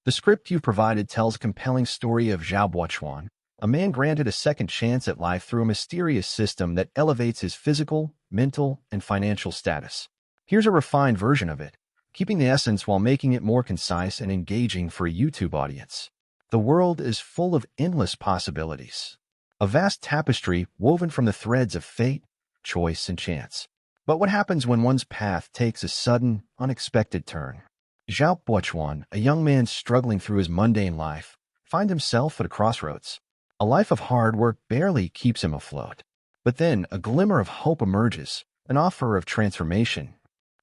The script you've provided tells a compelling story of Zhao Buochuan, a man granted a second chance at life through a mysterious system that elevates his physical, mental, and financial status. Here's a refined version of it, keeping the essence while making it more concise and engaging for a YouTube audience. The world is full of endless possibilities, a vast tapestry woven from the threads of fate, choice, and chance. But what happens when one's path takes a sudden, unexpected turn? Zhao Buochuan, a young man struggling through his mundane life, finds himself at a crossroads. A life of hard work barely keeps him afloat. But then a glimmer of hope emerges, an offer of transformation.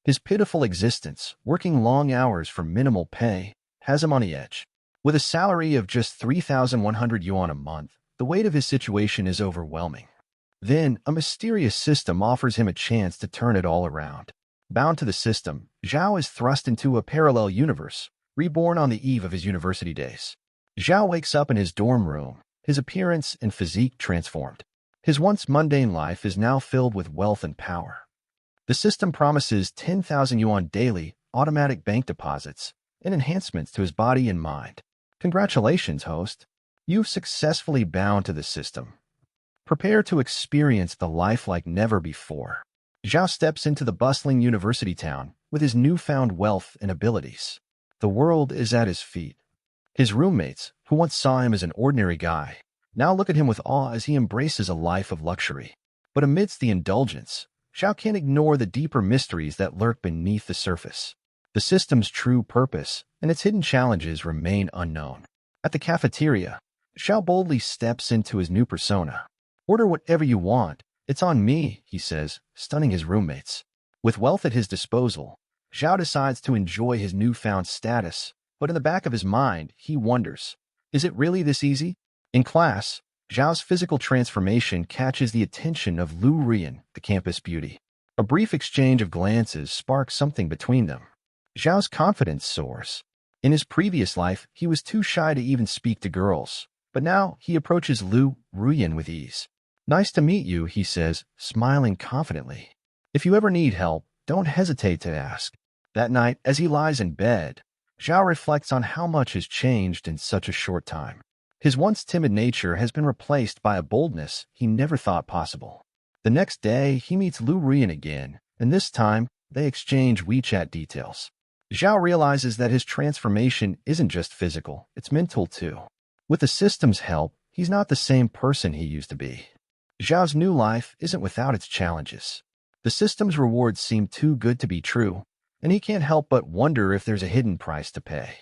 His pitiful existence, working long hours for minimal pay, has him on the edge. With a salary of just 3,100 yuan a month, the weight of his situation is overwhelming. Then, a mysterious system offers him a chance to turn it all around. Bound to the system, Zhao is thrust into a parallel universe, reborn on the eve of his university days. Zhao wakes up in his dorm room, his appearance and physique transformed. His once mundane life is now filled with wealth and power. The system promises 10,000 yuan daily, automatic bank deposits, and enhancements to his body and mind. Congratulations, host. You've successfully bound to the system. Prepare to experience the life like never before. Zhao steps into the bustling university town with his newfound wealth and abilities. The world is at his feet. His roommates, who once saw him as an ordinary guy, now look at him with awe as he embraces a life of luxury. But amidst the indulgence, Zhao can't ignore the deeper mysteries that lurk beneath the surface. The system's true purpose and its hidden challenges remain unknown. At the cafeteria, Zhao boldly steps into his new persona. "Order whatever you want. It's on me," he says, stunning his roommates. With wealth at his disposal, Zhao decides to enjoy his newfound status, but in the back of his mind, he wonders, is it really this easy? In class, Zhao's physical transformation catches the attention of Lu Rian, the campus beauty. A brief exchange of glances sparks something between them. Zhao's confidence soars. In his previous life, he was too shy to even speak to girls, but now he approaches Lu Rian with ease. "Nice to meet you," he says, smiling confidently. "If you ever need help, don't hesitate to ask." That night, as he lies in bed, Zhao reflects on how much has changed in such a short time. His once timid nature has been replaced by a boldness he never thought possible. The next day, he meets Lu Rian again, and this time, they exchange WeChat details. Zhao realizes that his transformation isn't just physical, it's mental too. With the system's help, he's not the same person he used to be. Zhao's new life isn't without its challenges. The system's rewards seem too good to be true, and he can't help but wonder if there's a hidden price to pay.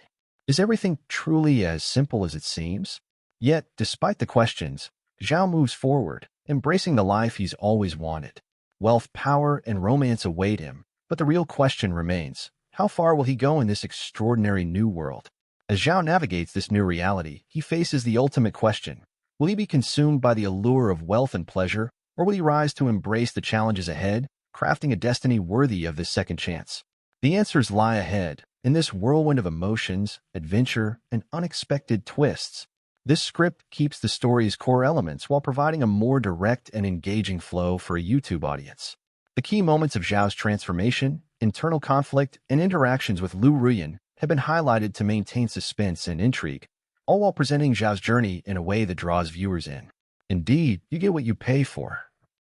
Is everything truly as simple as it seems? Yet, despite the questions, Zhao moves forward, embracing the life he's always wanted. Wealth, power, and romance await him, but the real question remains, how far will he go in this extraordinary new world? As Zhao navigates this new reality, he faces the ultimate question. Will he be consumed by the allure of wealth and pleasure, or will he rise to embrace the challenges ahead, crafting a destiny worthy of this second chance? The answers lie ahead, in this whirlwind of emotions, adventure, and unexpected twists. This script keeps the story's core elements while providing a more direct and engaging flow for a YouTube audience. The key moments of Zhao's transformation, internal conflict, and interactions with Lu Rian have been highlighted to maintain suspense and intrigue, all while presenting Zhao's journey in a way that draws viewers in. Indeed, you get what you pay for.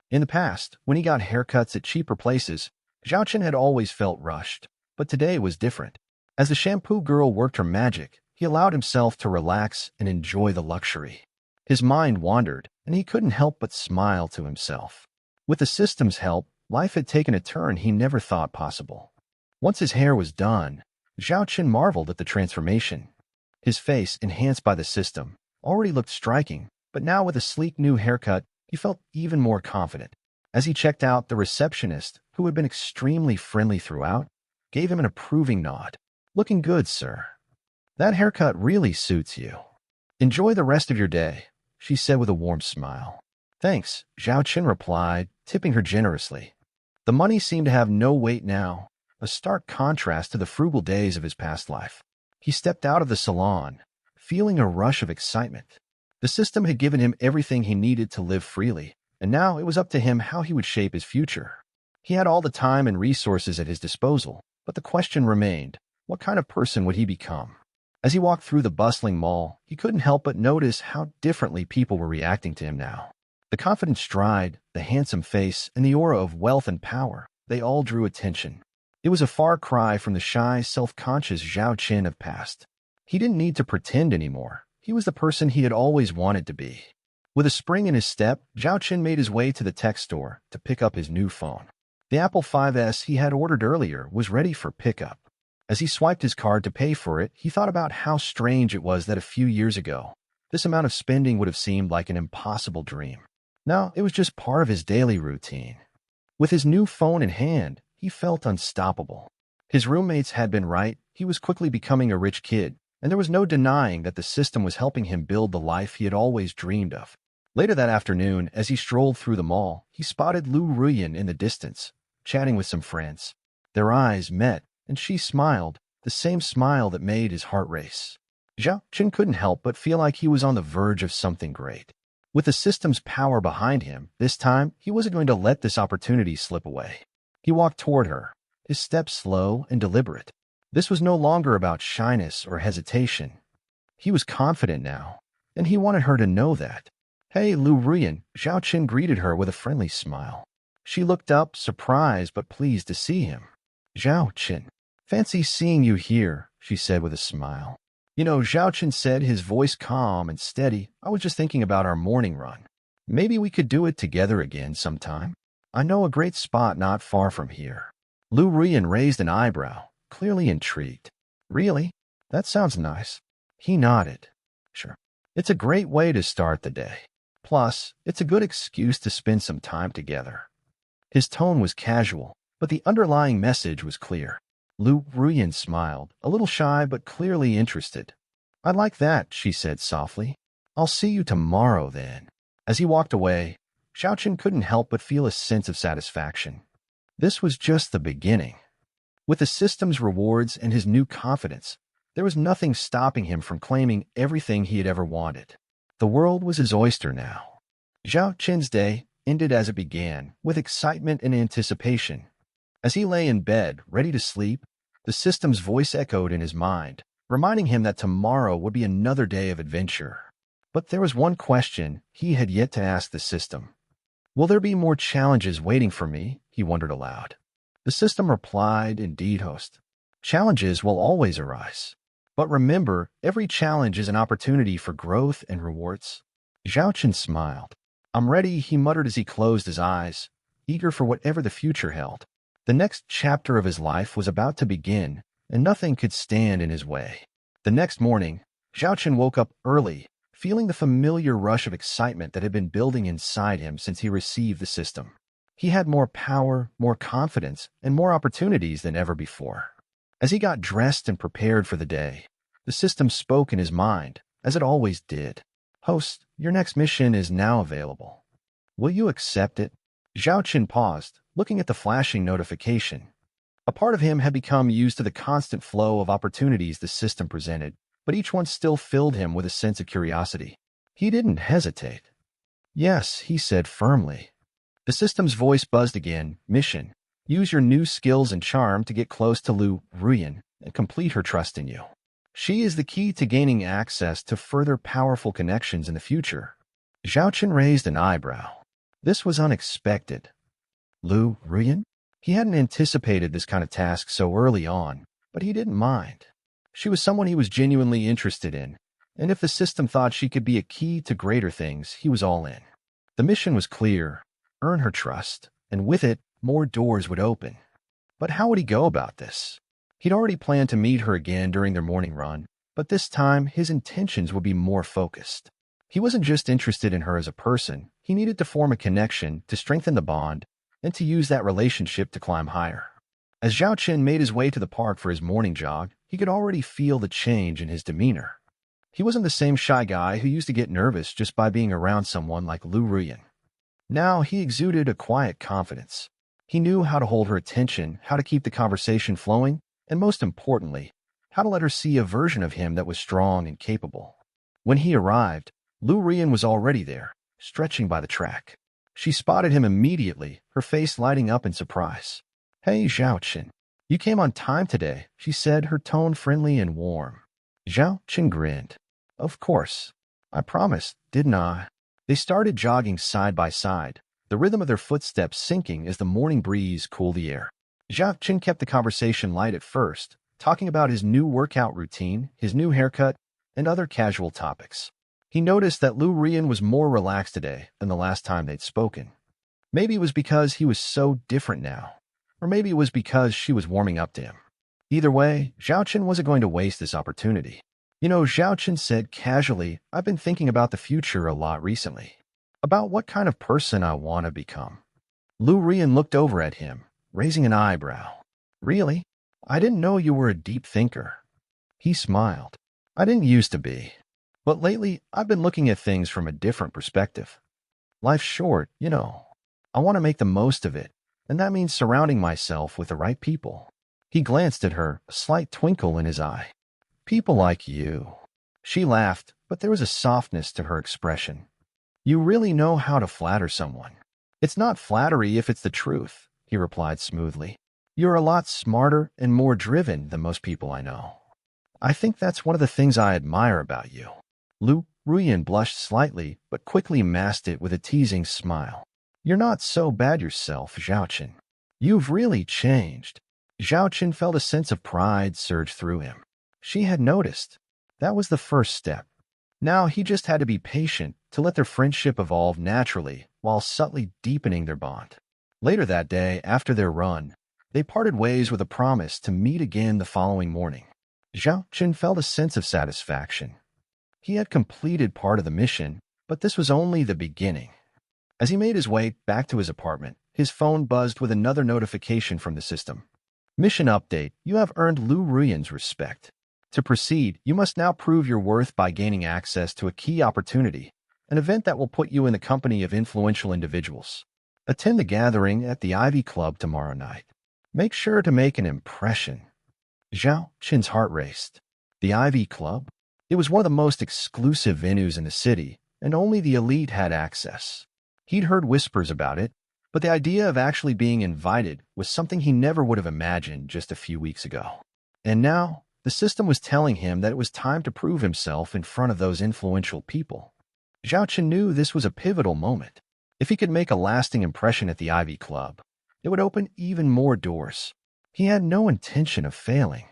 In the past, when he got haircuts at cheaper places, Zhao Chen had always felt rushed, but today was different. As the shampoo girl worked her magic, he allowed himself to relax and enjoy the luxury. His mind wandered, and he couldn't help but smile to himself. With the system's help, life had taken a turn he never thought possible. Once his hair was done, Zhao Chen marveled at the transformation. His face, enhanced by the system, already looked striking, but now with a sleek new haircut, he felt even more confident. As he checked out, the receptionist, who had been extremely friendly throughout, gave him an approving nod. "Looking good, sir. That haircut really suits you. Enjoy the rest of your day," she said with a warm smile. "Thanks," Zhao Chen replied, tipping her generously. The money seemed to have no weight now, a stark contrast to the frugal days of his past life. He stepped out of the salon, feeling a rush of excitement. The system had given him everything he needed to live freely, and now it was up to him how he would shape his future. He had all the time and resources at his disposal, but the question remained, what kind of person would he become? As he walked through the bustling mall, he couldn't help but notice how differently people were reacting to him now. The confident stride, the handsome face, and the aura of wealth and power, they all drew attention. It was a far cry from the shy, self-conscious Zhao Qin of past. He didn't need to pretend anymore. He was the person he had always wanted to be. With a spring in his step, Zhao Qin made his way to the tech store to pick up his new phone. The Apple 5S he had ordered earlier was ready for pickup. As he swiped his card to pay for it, he thought about how strange it was that a few years ago, this amount of spending would have seemed like an impossible dream. Now, it was just part of his daily routine. With his new phone in hand, he felt unstoppable. His roommates had been right. He was quickly becoming a rich kid, and there was no denying that the system was helping him build the life he had always dreamed of. Later that afternoon, as he strolled through the mall, he spotted Lu Ruyan in the distance, chatting with some friends. Their eyes met, and she smiled, the same smile that made his heart race. Zhao Qin couldn't help but feel like he was on the verge of something great. With the system's power behind him, this time, he wasn't going to let this opportunity slip away. He walked toward her, his steps slow and deliberate. This was no longer about shyness or hesitation. He was confident now, and he wanted her to know that. "Hey, Lu Ruyan," Zhao Qin greeted her with a friendly smile. She looked up, surprised but pleased to see him. "Zhao Qin, fancy seeing you here," she said with a smile. "You know," Zhao Qin said, his voice calm and steady, "I was just thinking about our morning run. Maybe we could do it together again sometime. I know a great spot not far from here." Lu Ruyan raised an eyebrow, clearly intrigued. "Really? That sounds nice." He nodded. "Sure. It's a great way to start the day. Plus, it's a good excuse to spend some time together." His tone was casual, but the underlying message was clear. Lu Ruyan smiled, a little shy but clearly interested. "I like that," she said softly. "I'll see you tomorrow then." As he walked away, Zhao Qin couldn't help but feel a sense of satisfaction. This was just the beginning. With the system's rewards and his new confidence, there was nothing stopping him from claiming everything he had ever wanted. The world was his oyster now. Zhao Qin's day ended as it began, with excitement and anticipation. As he lay in bed, ready to sleep, the system's voice echoed in his mind, reminding him that tomorrow would be another day of adventure. But there was one question he had yet to ask the system. "Will there be more challenges waiting for me?" he wondered aloud. The system replied, "Indeed, host. Challenges will always arise. But remember, every challenge is an opportunity for growth and rewards." Zhao Qin smiled. "I'm ready," he muttered as he closed his eyes, eager for whatever the future held. The next chapter of his life was about to begin, and nothing could stand in his way. The next morning, Zhao Qin woke up early, feeling the familiar rush of excitement that had been building inside him since he received the system. He had more power, more confidence, and more opportunities than ever before. As he got dressed and prepared for the day, the system spoke in his mind, as it always did. "Host, your next mission is now available. Will you accept it?" Zhao Qin paused, looking at the flashing notification. A part of him had become used to the constant flow of opportunities the system presented, but each one still filled him with a sense of curiosity. He didn't hesitate. "Yes," he said firmly. The system's voice buzzed again. "Mission. Use your new skills and charm to get close to Lu Ruyan and complete her trust in you. She is the key to gaining access to further powerful connections in the future." Zhao Qin raised an eyebrow. This was unexpected. Lu Ruyan? He hadn't anticipated this kind of task so early on, but he didn't mind. She was someone he was genuinely interested in, and if the system thought she could be a key to greater things, he was all in. The mission was clear: earn her trust, and with it, more doors would open. But how would he go about this? He'd already planned to meet her again during their morning run, but this time his intentions would be more focused. He wasn't just interested in her as a person, he needed to form a connection, to strengthen the bond, and to use that relationship to climb higher. As Zhao Qin made his way to the park for his morning jog, he could already feel the change in his demeanor. He wasn't the same shy guy who used to get nervous just by being around someone like Lu Ruyan. Now he exuded a quiet confidence. He knew how to hold her attention, how to keep the conversation flowing, and most importantly, how to let her see a version of him that was strong and capable. When he arrived, Lu Ruyan was already there, stretching by the track. She spotted him immediately, her face lighting up in surprise. "Hey, Zhao Qin. You came on time today," she said, her tone friendly and warm. Zhao Qin grinned. Of course. I promised, didn't I? They started jogging side by side, the rhythm of their footsteps sinking as the morning breeze cooled the air. Zhao Qin kept the conversation light at first, talking about his new workout routine, his new haircut, and other casual topics. He noticed that Lu Rian was more relaxed today than the last time they'd spoken. Maybe it was because he was so different now, or maybe it was because she was warming up to him. Either way, Zhao Qin wasn't going to waste this opportunity. Zhao Qin said casually, I've been thinking about the future a lot recently. About what kind of person I want to become. Lu Rian looked over at him, raising an eyebrow. Really? I didn't know you were a deep thinker. He smiled. I didn't used to be. But lately, I've been looking at things from a different perspective. Life's short, I want to make the most of it, and that means surrounding myself with the right people. He glanced at her, a slight twinkle in his eye. People like you. She laughed, but there was a softness to her expression. You really know how to flatter someone. It's not flattery if it's the truth, he replied smoothly. You're a lot smarter and more driven than most people I know. I think that's one of the things I admire about you. Lu Ruyan blushed slightly, but quickly masked it with a teasing smile. You're not so bad yourself, Zhao Qin. You've really changed. Zhao Qin felt a sense of pride surge through him. She had noticed. That was the first step. Now he just had to be patient to let their friendship evolve naturally while subtly deepening their bond. Later that day, after their run, they parted ways with a promise to meet again the following morning. Zhao Qin felt a sense of satisfaction. He had completed part of the mission, but this was only the beginning. As he made his way back to his apartment, his phone buzzed with another notification from the system. Mission update, you have earned Lu Ruyan's respect. To proceed, you must now prove your worth by gaining access to a key opportunity, an event that will put you in the company of influential individuals. Attend the gathering at the Ivy Club tomorrow night. Make sure to make an impression. Zhao Qin's heart raced. The Ivy Club? It was one of the most exclusive venues in the city, and only the elite had access. He'd heard whispers about it, but the idea of actually being invited was something he never would have imagined just a few weeks ago. And now, the system was telling him that it was time to prove himself in front of those influential people. Zhao Qin knew this was a pivotal moment. If he could make a lasting impression at the Ivy Club, it would open even more doors. He had no intention of failing.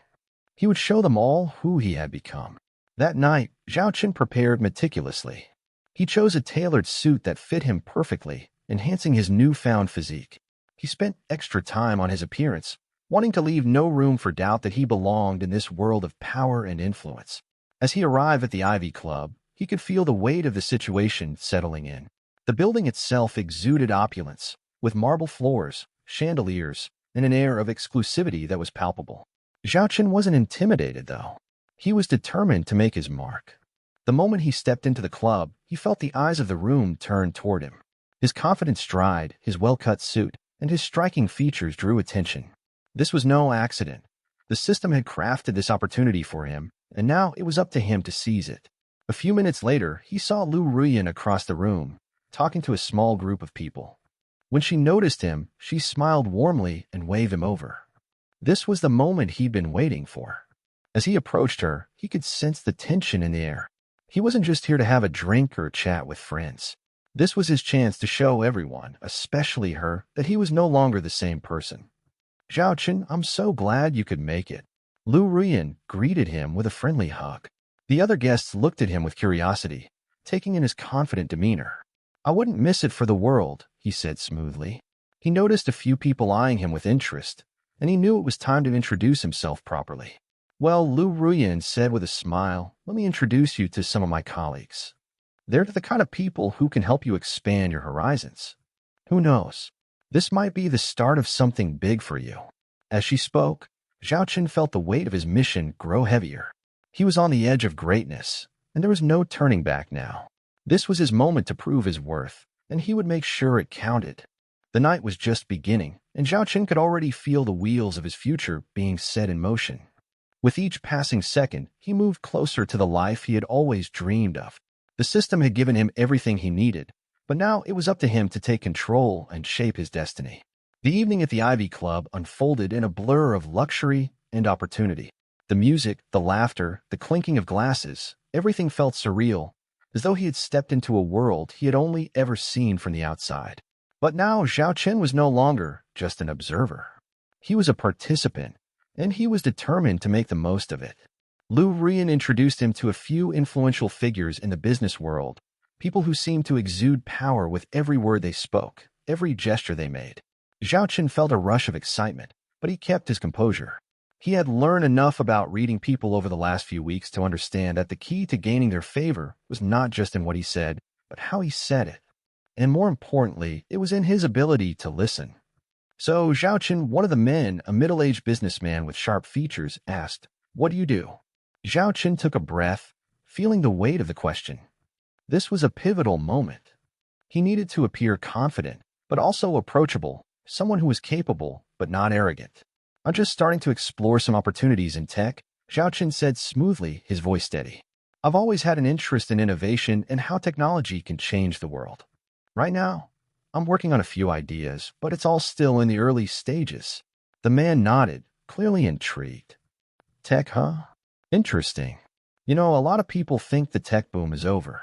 He would show them all who he had become. That night, Zhao Qin prepared meticulously. He chose a tailored suit that fit him perfectly, enhancing his newfound physique. He spent extra time on his appearance, wanting to leave no room for doubt that he belonged in this world of power and influence. As he arrived at the Ivy Club, he could feel the weight of the situation settling in. The building itself exuded opulence, with marble floors, chandeliers, and an air of exclusivity that was palpable. Zhao Qin wasn't intimidated, though. He was determined to make his mark. The moment he stepped into the club, he felt the eyes of the room turn toward him. His confident stride, his well-cut suit, and his striking features drew attention. This was no accident. The system had crafted this opportunity for him, and now it was up to him to seize it. A few minutes later, he saw Lu Ruyan across the room, talking to a small group of people. When she noticed him, she smiled warmly and waved him over. This was the moment he'd been waiting for. As he approached her, he could sense the tension in the air. He wasn't just here to have a drink or chat with friends. This was his chance to show everyone, especially her, that he was no longer the same person. Zhao Qin, I'm so glad you could make it. Lu Ruyan greeted him with a friendly hug. The other guests looked at him with curiosity, taking in his confident demeanor. I wouldn't miss it for the world, he said smoothly. He noticed a few people eyeing him with interest, and he knew it was time to introduce himself properly. Well, Lu Ruyan said with a smile, let me introduce you to some of my colleagues. They're the kind of people who can help you expand your horizons. Who knows? This might be the start of something big for you. As she spoke, Zhao Qin felt the weight of his mission grow heavier. He was on the edge of greatness, and there was no turning back now. This was his moment to prove his worth, and he would make sure it counted. The night was just beginning, and Zhao Qin could already feel the wheels of his future being set in motion. With each passing second, he moved closer to the life he had always dreamed of. The system had given him everything he needed, but now it was up to him to take control and shape his destiny. The evening at the Ivy Club unfolded in a blur of luxury and opportunity. The music, the laughter, the clinking of glasses, everything felt surreal, as though he had stepped into a world he had only ever seen from the outside. But now Zhao Chen was no longer just an observer. He was a participant, and he was determined to make the most of it. Lu Rian introduced him to a few influential figures in the business world, people who seemed to exude power with every word they spoke, every gesture they made. Zhao Chen felt a rush of excitement, but he kept his composure. He had learned enough about reading people over the last few weeks to understand that the key to gaining their favor was not just in what he said, but how he said it. And more importantly, it was in his ability to listen. So Zhao Chen, one of the men, a middle-aged businessman with sharp features, asked, "What do you do?" Zhao Chen took a breath, feeling the weight of the question. This was a pivotal moment. He needed to appear confident, but also approachable, someone who was capable, but not arrogant. "I'm just starting to explore some opportunities in tech," Zhao Chen said smoothly, his voice steady. "I've always had an interest in innovation and how technology can change the world. Right now, I'm working on a few ideas, but it's all still in the early stages." The man nodded, clearly intrigued. "Tech, huh? Interesting. You know, a lot of people think the tech boom is over,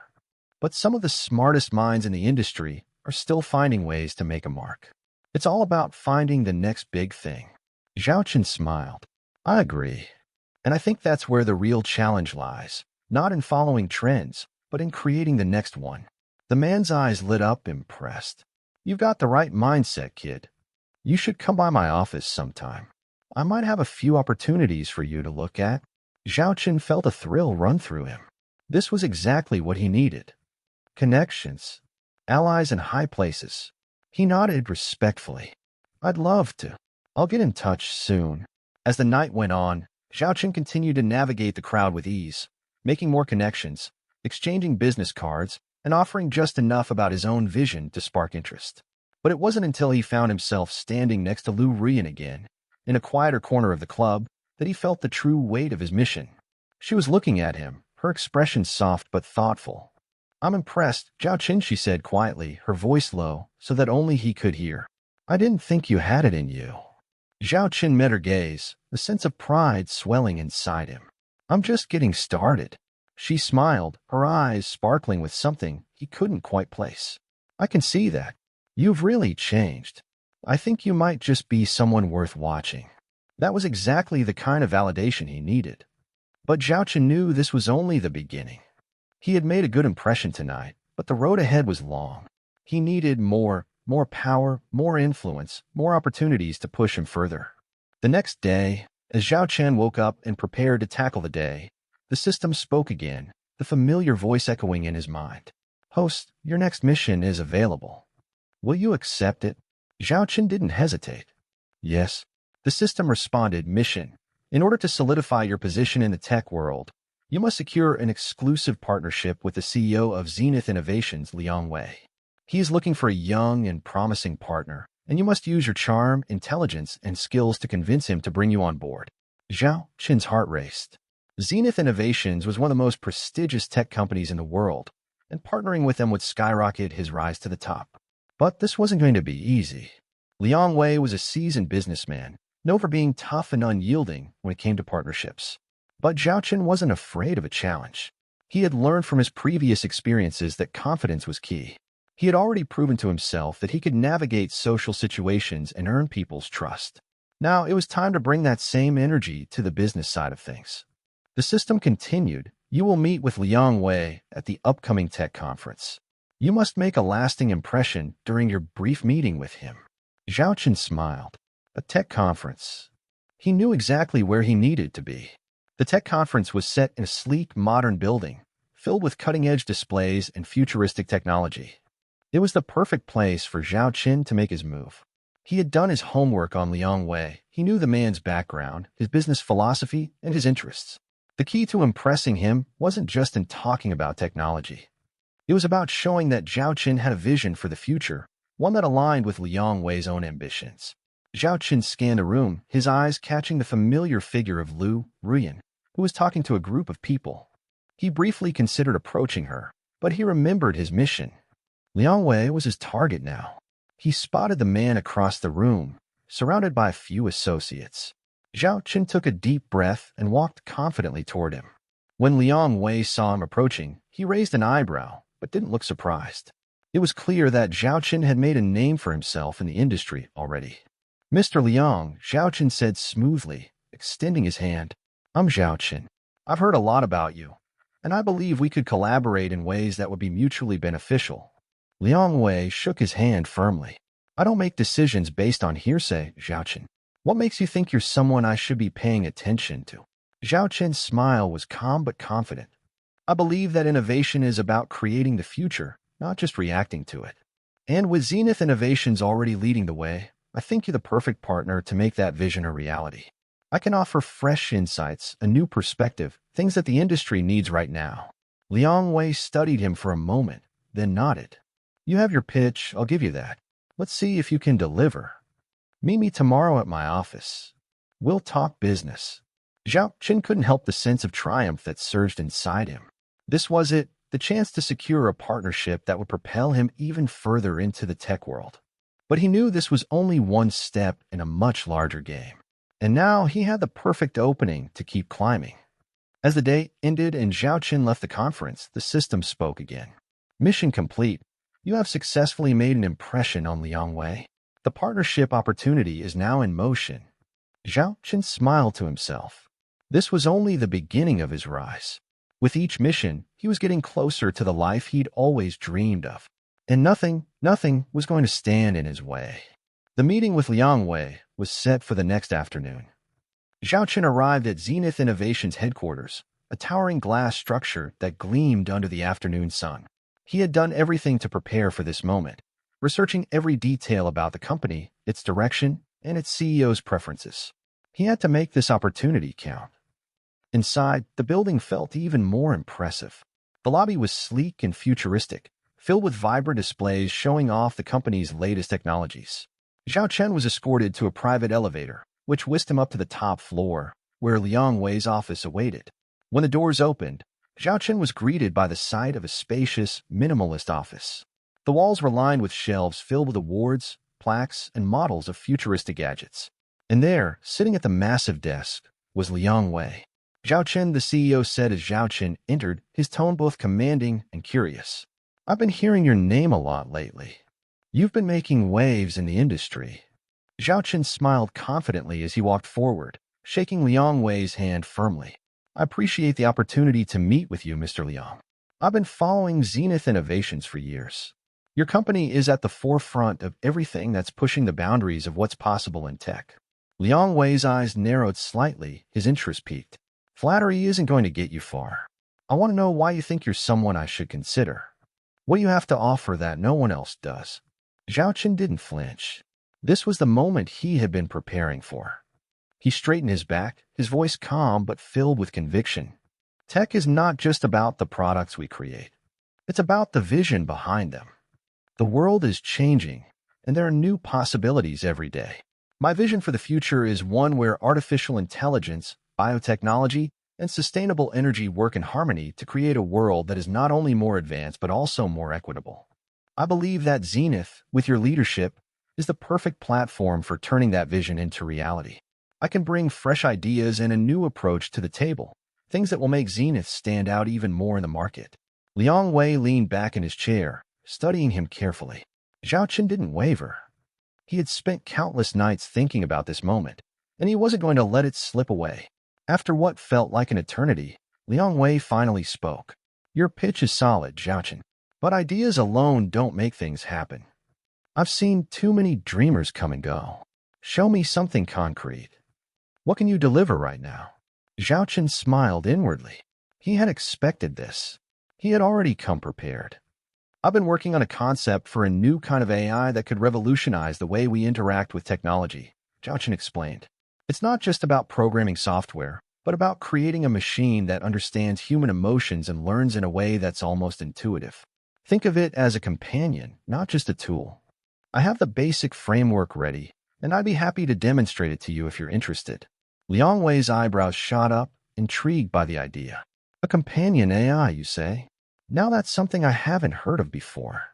but some of the smartest minds in the industry are still finding ways to make a mark. It's all about finding the next big thing." Zhao Chen smiled. "I agree. And I think that's where the real challenge lies, not in following trends, but in creating the next one." The man's eyes lit up, impressed. "You've got the right mindset, kid. You should come by my office sometime. I might have a few opportunities for you to look at." Zhao Chen felt a thrill run through him. This was exactly what he needed. Connections, allies in high places. He nodded respectfully. "I'd love to. I'll get in touch soon." As the night went on, Zhao Chen continued to navigate the crowd with ease, making more connections, exchanging business cards, and offering just enough about his own vision to spark interest. But it wasn't until he found himself standing next to Lu Rian again, in a quieter corner of the club, that he felt the true weight of his mission. She was looking at him, her expression soft but thoughtful. "I'm impressed, Zhao Chen," she said quietly, her voice low, so that only he could hear. "I didn't think you had it in you." Zhao Chen met her gaze, a sense of pride swelling inside him. "I'm just getting started." She smiled, her eyes sparkling with something he couldn't quite place. "I can see that. You've really changed. I think you might just be someone worth watching." That was exactly the kind of validation he needed. But Zhao Chen knew this was only the beginning. He had made a good impression tonight, but the road ahead was long. He needed more power, more influence, more opportunities to push him further. The next day, as Zhao Chen woke up and prepared to tackle the day, the system spoke again, the familiar voice echoing in his mind. "Host, your next mission is available. Will you accept it?" Zhao Chen didn't hesitate. "Yes." The system responded, "Mission. In order to solidify your position in the tech world, you must secure an exclusive partnership with the CEO of Zenith Innovations, Liang Wei. He is looking for a young and promising partner, and you must use your charm, intelligence, and skills to convince him to bring you on board." Zhao Chen's heart raced. Zenith Innovations was one of the most prestigious tech companies in the world, and partnering with them would skyrocket his rise to the top. But this wasn't going to be easy. Liang Wei was a seasoned businessman, known for being tough and unyielding when it came to partnerships. But Zhao Chen wasn't afraid of a challenge. He had learned from his previous experiences that confidence was key. He had already proven to himself that he could navigate social situations and earn people's trust. Now it was time to bring that same energy to the business side of things. The system continued. "You will meet with Liang Wei at the upcoming tech conference. You must make a lasting impression during your brief meeting with him." Zhao Chen smiled. A tech conference. He knew exactly where he needed to be. The tech conference was set in a sleek, modern building, filled with cutting-edge displays and futuristic technology. It was the perfect place for Zhao Chen to make his move. He had done his homework on Liang Wei. He knew the man's background, his business philosophy, and his interests. The key to impressing him wasn't just in talking about technology. It was about showing that Zhao Chen had a vision for the future, one that aligned with Liang Wei's own ambitions. Zhao Chen scanned the room, his eyes catching the familiar figure of Lu Rian, who was talking to a group of people. He briefly considered approaching her, but he remembered his mission. Liang Wei was his target now. He spotted the man across the room, surrounded by a few associates. Zhao Qin took a deep breath and walked confidently toward him. When Liang Wei saw him approaching, he raised an eyebrow, but didn't look surprised. It was clear that Zhao Qin had made a name for himself in the industry already. Mr. Liang, Zhao Qin said smoothly, extending his hand. I'm Zhao Qin. I've heard a lot about you, and I believe we could collaborate in ways that would be mutually beneficial. Liang Wei shook his hand firmly. I don't make decisions based on hearsay, Zhao Qin. What makes you think you're someone I should be paying attention to? Zhao Qin's smile was calm but confident. I believe that innovation is about creating the future, not just reacting to it. And with Zenith Innovations already leading the way, I think you're the perfect partner to make that vision a reality. I can offer fresh insights, a new perspective, things that the industry needs right now. Liang Wei studied him for a moment, then nodded. You have your pitch, I'll give you that. Let's see if you can deliver. Meet me tomorrow at my office. We'll talk business. Zhao Qin couldn't help the sense of triumph that surged inside him. This was it, the chance to secure a partnership that would propel him even further into the tech world. But he knew this was only one step in a much larger game. And now he had the perfect opening to keep climbing. As the day ended and Zhao Qin left the conference, the system spoke again. Mission complete. You have successfully made an impression on Liang Wei. The partnership opportunity is now in motion. Zhao Qin smiled to himself. This was only the beginning of his rise. With each mission, he was getting closer to the life he'd always dreamed of. And nothing was going to stand in his way. The meeting with Liang Wei was set for the next afternoon. Zhao Qin arrived at Zenith Innovations headquarters, a towering glass structure that gleamed under the afternoon sun. He had done everything to prepare for this moment, researching every detail about the company, its direction, and its CEO's preferences. He had to make this opportunity count. Inside, the building felt even more impressive. The lobby was sleek and futuristic, filled with vibrant displays showing off the company's latest technologies. Zhao Qin was escorted to a private elevator, which whisked him up to the top floor, where Liang Wei's office awaited. When the doors opened, Zhao Qin was greeted by the sight of a spacious, minimalist office. The walls were lined with shelves filled with awards, plaques, and models of futuristic gadgets. And there, sitting at the massive desk, was Liang Wei. Zhao Qin, the CEO, said as Zhao Qin entered, his tone both commanding and curious. I've been hearing your name a lot lately. You've been making waves in the industry. Zhao Qin smiled confidently as he walked forward, shaking Liang Wei's hand firmly. I appreciate the opportunity to meet with you, Mr. Liang. I've been following Zenith Innovations for years. Your company is at the forefront of everything that's pushing the boundaries of what's possible in tech. Liang Wei's eyes narrowed slightly, his interest peaked. Flattery isn't going to get you far. I want to know why you think you're someone I should consider. What do you have to offer that no one else does? Zhao Qin didn't flinch. This was the moment he had been preparing for. He straightened his back, his voice calm but filled with conviction. Tech is not just about the products we create. It's about the vision behind them. The world is changing, and there are new possibilities every day. My vision for the future is one where artificial intelligence, biotechnology, and sustainable energy work in harmony to create a world that is not only more advanced but also more equitable. I believe that Zenith, with your leadership, is the perfect platform for turning that vision into reality. I can bring fresh ideas and a new approach to the table, things that will make Zenith stand out even more in the market. Liang Wei leaned back in his chair, studying him carefully. Zhao Qin didn't waver. He had spent countless nights thinking about this moment, and he wasn't going to let it slip away. After what felt like an eternity, Liang Wei finally spoke. Your pitch is solid, Zhao Qin, but ideas alone don't make things happen. I've seen too many dreamers come and go. Show me something concrete. What can you deliver right now? Zhao Qin smiled inwardly. He had expected this. He had already come prepared. I've been working on a concept for a new kind of AI that could revolutionize the way we interact with technology, Zhao Qin explained. It's not just about programming software, but about creating a machine that understands human emotions and learns in a way that's almost intuitive. Think of it as a companion, not just a tool. I have the basic framework ready, and I'd be happy to demonstrate it to you if you're interested. Liang Wei's eyebrows shot up, intrigued by the idea. A companion AI, you say? Now that's something I haven't heard of before.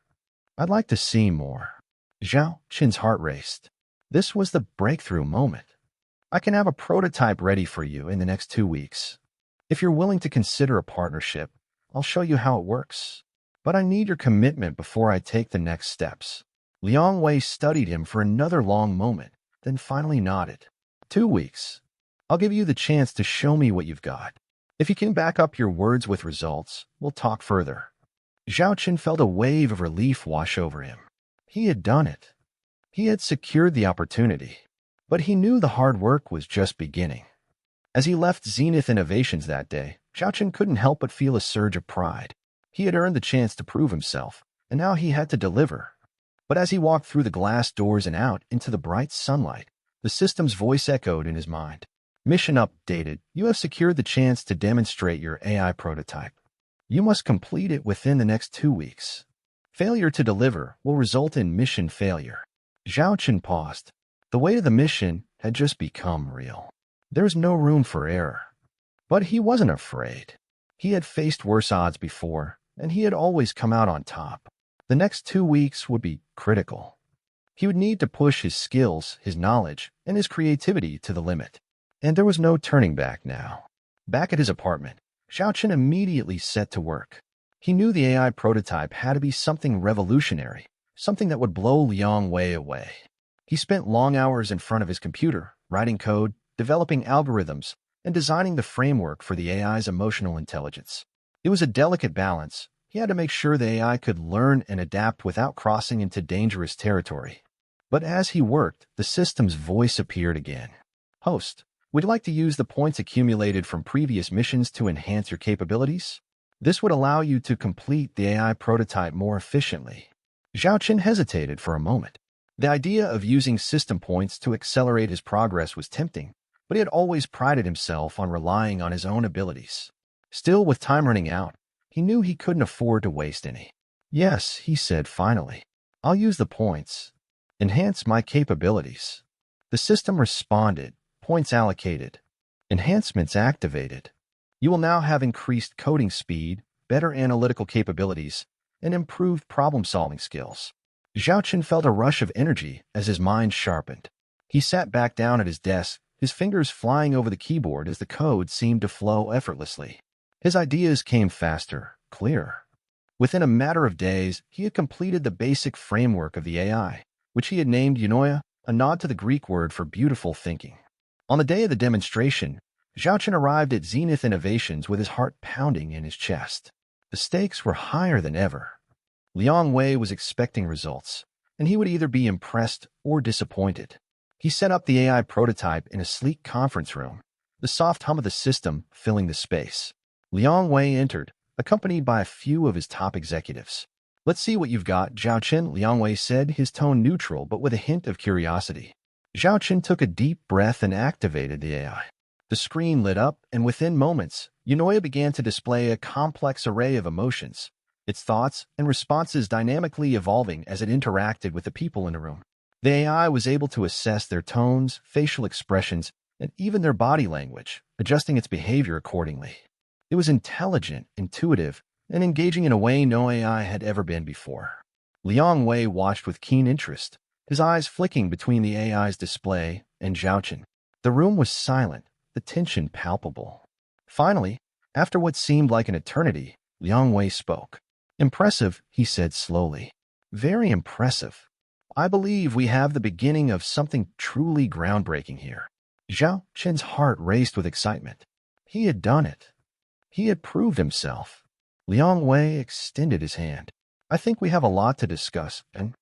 I'd like to see more. Zhao Qin's heart raced. This was the breakthrough moment. I can have a prototype ready for you in the next 2 weeks. If you're willing to consider a partnership, I'll show you how it works. But I need your commitment before I take the next steps. Liang Wei studied him for another long moment, then finally nodded. 2 weeks. I'll give you the chance to show me what you've got. If you can back up your words with results, we'll talk further. Zhao Qin felt a wave of relief wash over him. He had done it. He had secured the opportunity. But he knew the hard work was just beginning. As he left Zenith Innovations that day, Zhao Qin couldn't help but feel a surge of pride. He had earned the chance to prove himself, and now he had to deliver. But as he walked through the glass doors and out into the bright sunlight, the system's voice echoed in his mind. Mission updated. You have secured the chance to demonstrate your AI prototype. You must complete it within the next 2 weeks. Failure to deliver will result in mission failure. Zhao Qin paused. The weight of the mission had just become real. There was no room for error. But he wasn't afraid. He had faced worse odds before, and he had always come out on top. The next 2 weeks would be critical. He would need to push his skills, his knowledge, and his creativity to the limit. And there was no turning back now. Back at his apartment, Zhao Qin immediately set to work. He knew the AI prototype had to be something revolutionary, something that would blow Liang Wei away. He spent long hours in front of his computer, writing code, developing algorithms, and designing the framework for the AI's emotional intelligence. It was a delicate balance. He had to make sure the AI could learn and adapt without crossing into dangerous territory. But as he worked, the system's voice appeared again. Host, would you like to use the points accumulated from previous missions to enhance your capabilities? This would allow you to complete the AI prototype more efficiently. Zhao Qin hesitated for a moment. The idea of using system points to accelerate his progress was tempting, but he had always prided himself on relying on his own abilities. Still, with time running out, he knew he couldn't afford to waste any. Yes, he said finally. I'll use the points. Enhance my capabilities. The system responded. Points allocated. Enhancements activated. You will now have increased coding speed, better analytical capabilities, and improved problem-solving skills. Zhao Qin felt a rush of energy as his mind sharpened. He sat back down at his desk, his fingers flying over the keyboard as the code seemed to flow effortlessly. His ideas came faster, clearer. Within a matter of days, he had completed the basic framework of the AI, which he had named Eunoia, a nod to the Greek word for beautiful thinking. On the day of the demonstration, Zhao Qin arrived at Zenith Innovations with his heart pounding in his chest. The stakes were higher than ever. Liang Wei was expecting results, and he would either be impressed or disappointed. He set up the AI prototype in a sleek conference room, the soft hum of the system filling the space. Liang Wei entered, accompanied by a few of his top executives. Let's see what you've got, Zhao Qin, Liang Wei said, his tone neutral but with a hint of curiosity. Zhao Qin took a deep breath and activated the AI. The screen lit up, and within moments, Eunoia began to display a complex array of emotions, its thoughts and responses dynamically evolving as it interacted with the people in the room. The AI was able to assess their tones, facial expressions, and even their body language, adjusting its behavior accordingly. It was intelligent, intuitive, and engaging in a way no AI had ever been before. Liang Wei watched with keen interest, his eyes flicking between the AI's display and Zhao Qin. The room was silent, the tension palpable. Finally, after what seemed like an eternity, Liang Wei spoke. Impressive, he said slowly. Very impressive. I believe we have the beginning of something truly groundbreaking here. Zhao Qin's heart raced with excitement. He had done it. He had proved himself. Liang Wei extended his hand. I think we have a lot to discuss, and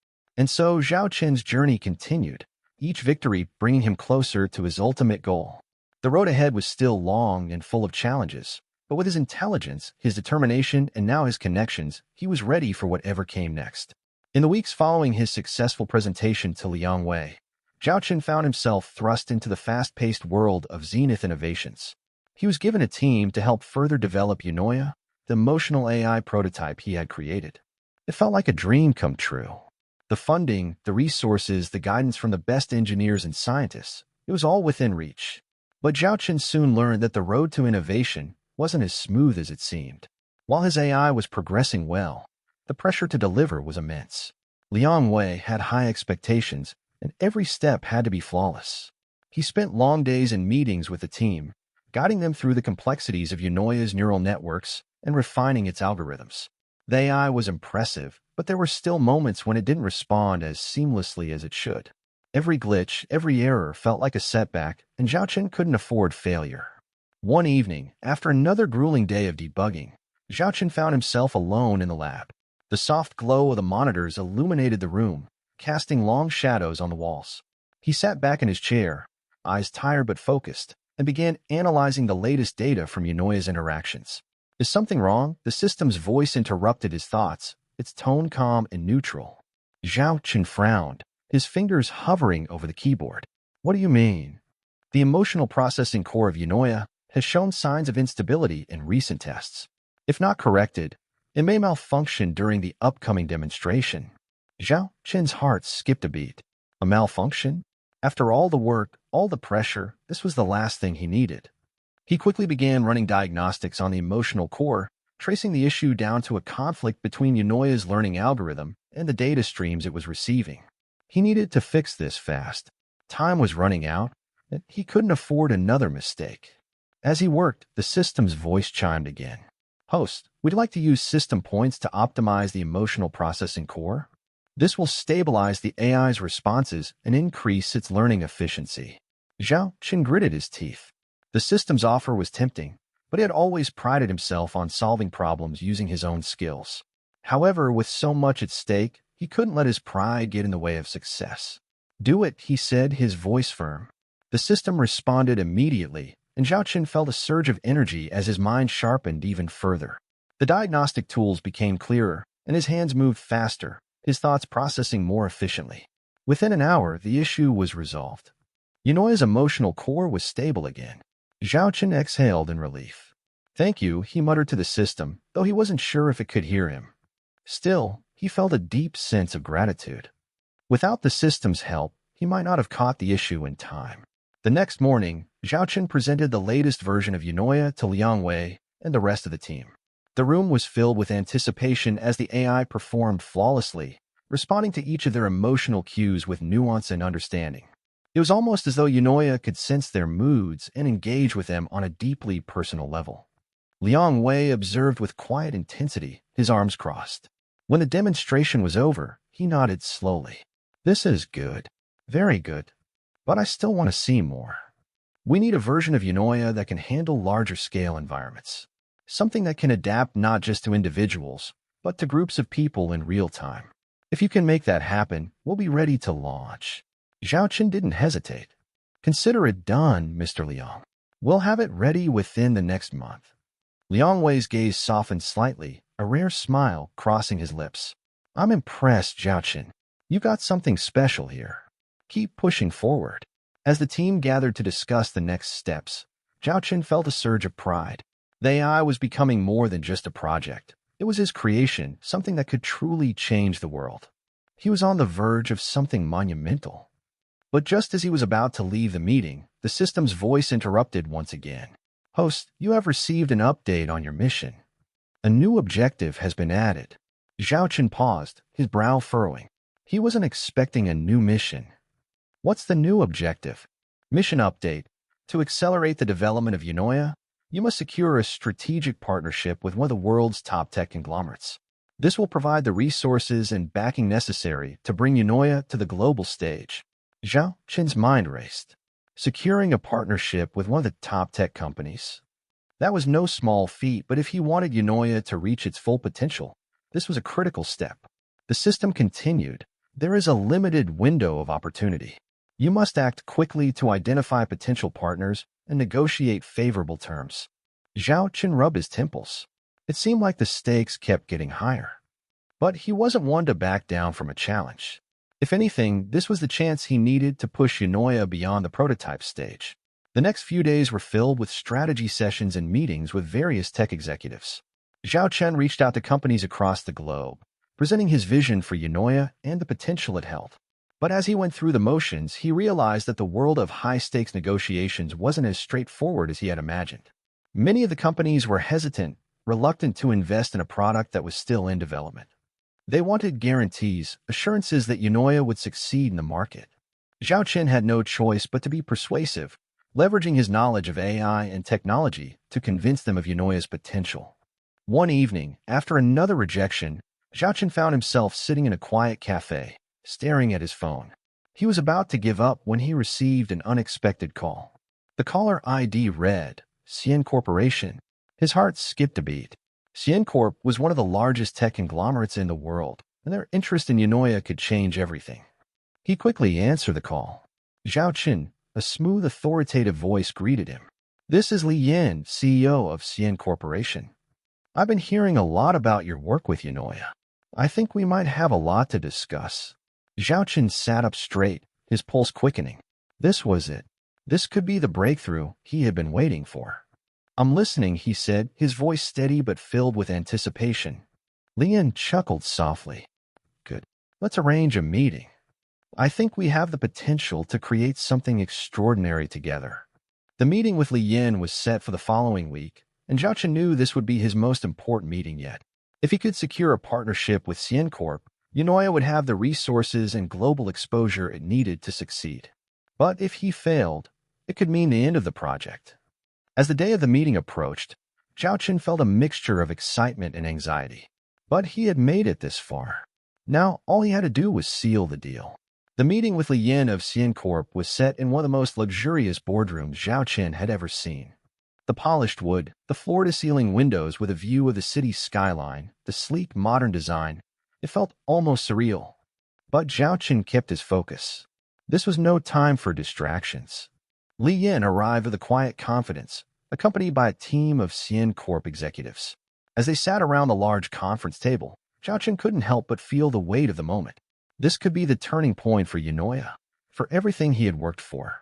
so Zhao Qin's journey continued, each victory bringing him closer to his ultimate goal. The road ahead was still long and full of challenges, but with his intelligence, his determination, and now his connections, he was ready for whatever came next. In the weeks following his successful presentation to Liang Wei, Zhao Qin found himself thrust into the fast-paced world of Zenith Innovations. He was given a team to help further develop Eunoia, the emotional AI prototype he had created. It felt like a dream come true. The funding, the resources, the guidance from the best engineers and scientists, it was all within reach. But Zhao Qin soon learned that the road to innovation wasn't as smooth as it seemed. While his AI was progressing well, the pressure to deliver was immense. Liang Wei had high expectations, and every step had to be flawless. He spent long days in meetings with the team, guiding them through the complexities of Unoya's neural networks and refining its algorithms. The AI was impressive, but there were still moments when it didn't respond as seamlessly as it should. Every glitch, every error felt like a setback, and Zhaochen couldn't afford failure. One evening, after another grueling day of debugging, Zhaochen found himself alone in the lab. The soft glow of the monitors illuminated the room, casting long shadows on the walls. He sat back in his chair, eyes tired but focused, and began analyzing the latest data from Unoya's interactions. Is something wrong? The system's voice interrupted his thoughts, its tone calm and neutral. Zhaochen frowned, his fingers hovering over the keyboard. What do you mean? The emotional processing core of Unoya has shown signs of instability in recent tests. If not corrected, it may malfunction during the upcoming demonstration. Zhao Chen's heart skipped a beat. A malfunction? After all the work, all the pressure, this was the last thing he needed. He quickly began running diagnostics on the emotional core, tracing the issue down to a conflict between Unoya's learning algorithm and the data streams it was receiving. He needed to fix this fast. Time was running out, and he couldn't afford another mistake. As he worked, the system's voice chimed again. Host, we'd like to use system points to optimize the emotional processing core. This will stabilize the AI's responses and increase its learning efficiency. Zhao Chen gritted his teeth. The system's offer was tempting, but he had always prided himself on solving problems using his own skills. However, with so much at stake, he couldn't let his pride get in the way of success. Do it, he said, his voice firm. The system responded immediately, and Zhao Chen felt a surge of energy as his mind sharpened even further. The diagnostic tools became clearer, and his hands moved faster, his thoughts processing more efficiently. Within an hour, the issue was resolved. Unoya's emotional core was stable again. Zhao Chen exhaled in relief. Thank you, he muttered to the system, though he wasn't sure if it could hear him. Still, he felt a deep sense of gratitude. Without the system's help, he might not have caught the issue in time. The next morning, Zhao Chen presented the latest version of Unoya to Liang Wei and the rest of the team. The room was filled with anticipation as the AI performed flawlessly, responding to each of their emotional cues with nuance and understanding. It was almost as though Unoya could sense their moods and engage with them on a deeply personal level. Liang Wei observed with quiet intensity, his arms crossed. When the demonstration was over, he nodded slowly. This is good. Very good. But I still want to see more. We need a version of Unoya that can handle larger-scale environments. Something that can adapt not just to individuals, but to groups of people in real time. If you can make that happen, we'll be ready to launch. Zhao Chen didn't hesitate. Consider it done, Mr. Liang. We'll have it ready within the next month. Liang Wei's gaze softened slightly, a rare smile crossing his lips. I'm impressed, Zhao Chen. You've got something special here. Keep pushing forward. As the team gathered to discuss the next steps, Zhao Chen felt a surge of pride. The AI was becoming more than just a project. It was his creation, something that could truly change the world. He was on the verge of something monumental. But just as he was about to leave the meeting, the system's voice interrupted once again. Host, you have received an update on your mission. A new objective has been added. Zhao Chen paused, his brow furrowing. He wasn't expecting a new mission. What's the new objective? Mission update. To accelerate the development of Unoya, you must secure a strategic partnership with one of the world's top tech conglomerates. This will provide the resources and backing necessary to bring Unoya to the global stage. Zhao Chen's mind raced. Securing a partnership with one of the top tech companies. That was no small feat, but if he wanted Unoya to reach its full potential, this was a critical step. The system continued. There is a limited window of opportunity. You must act quickly to identify potential partners and negotiate favorable terms. Zhao Chen rubbed his temples. It seemed like the stakes kept getting higher. But he wasn't one to back down from a challenge. If anything, this was the chance he needed to push Unoya beyond the prototype stage. The next few days were filled with strategy sessions and meetings with various tech executives. Zhao Chen reached out to companies across the globe, presenting his vision for Unoya and the potential it held. But as he went through the motions, he realized that the world of high-stakes negotiations wasn't as straightforward as he had imagined. Many of the companies were hesitant, reluctant to invest in a product that was still in development. They wanted guarantees, assurances that Unoya would succeed in the market. Zhao Qin had no choice but to be persuasive, leveraging his knowledge of AI and technology to convince them of Yunoya's potential. One evening, after another rejection, Zhao Qin found himself sitting in a quiet cafe, staring at his phone. He was about to give up when he received an unexpected call. The caller ID read, Cien Corporation. His heart skipped a beat. Cien Corp was one of the largest tech conglomerates in the world, and their interest in Yunoya could change everything. He quickly answered the call. Zhao Qin, a smooth, authoritative voice greeted him. This is Li Yan, CEO of Cien Corporation. I've been hearing a lot about your work with Yunoya. I think we might have a lot to discuss. Zhao Qin sat up straight, his pulse quickening. This was it. This could be the breakthrough he had been waiting for. I'm listening, he said, his voice steady but filled with anticipation. Lian chuckled softly. Good. Let's arrange a meeting. I think we have the potential to create something extraordinary together. The meeting with Li Yan was set for the following week, and Zhao Qin knew this would be his most important meeting yet. If he could secure a partnership with Cien Corp, Yunoya would have the resources and global exposure it needed to succeed. But if he failed, it could mean the end of the project. As the day of the meeting approached, Zhao Qin felt a mixture of excitement and anxiety. But he had made it this far. Now, all he had to do was seal the deal. The meeting with Li Yan of Cien Corp was set in one of the most luxurious boardrooms Zhao Qin had ever seen. The polished wood, the floor-to-ceiling windows with a view of the city's skyline, the sleek modern design, it felt almost surreal. But Zhao Qin kept his focus. This was no time for distractions. Li Yan arrived with a quiet confidence, accompanied by a team of Cien Corp executives. As they sat around the large conference table, Zhao Qin couldn't help but feel the weight of the moment. This could be the turning point for Yunoya, for everything he had worked for.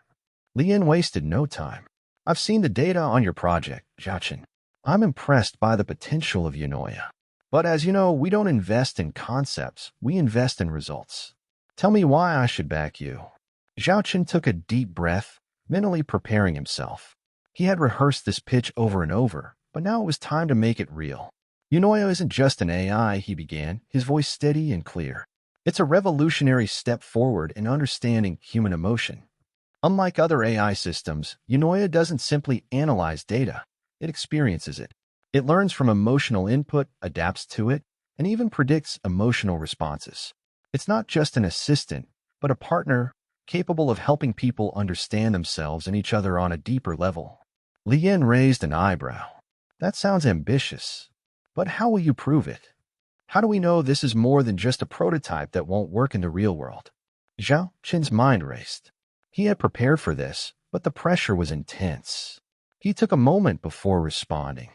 Li Yan wasted no time. I've seen the data on your project, Zhao Qin. I'm impressed by the potential of Yunoya. But as you know, we don't invest in concepts, we invest in results. Tell me why I should back you. Zhao Qin took a deep breath, mentally preparing himself. He had rehearsed this pitch over and over, but now it was time to make it real. Yunoya isn't just an AI, he began, his voice steady and clear. It's a revolutionary step forward in understanding human emotion. Unlike other AI systems, Yunoya doesn't simply analyze data, it experiences it. It learns from emotional input, adapts to it, and even predicts emotional responses. It's not just an assistant, but a partner capable of helping people understand themselves and each other on a deeper level. Li Yan raised an eyebrow. That sounds ambitious. But how will you prove it? How do we know this is more than just a prototype that won't work in the real world? Zhao Qin's mind raced. He had prepared for this, but the pressure was intense. He took a moment before responding.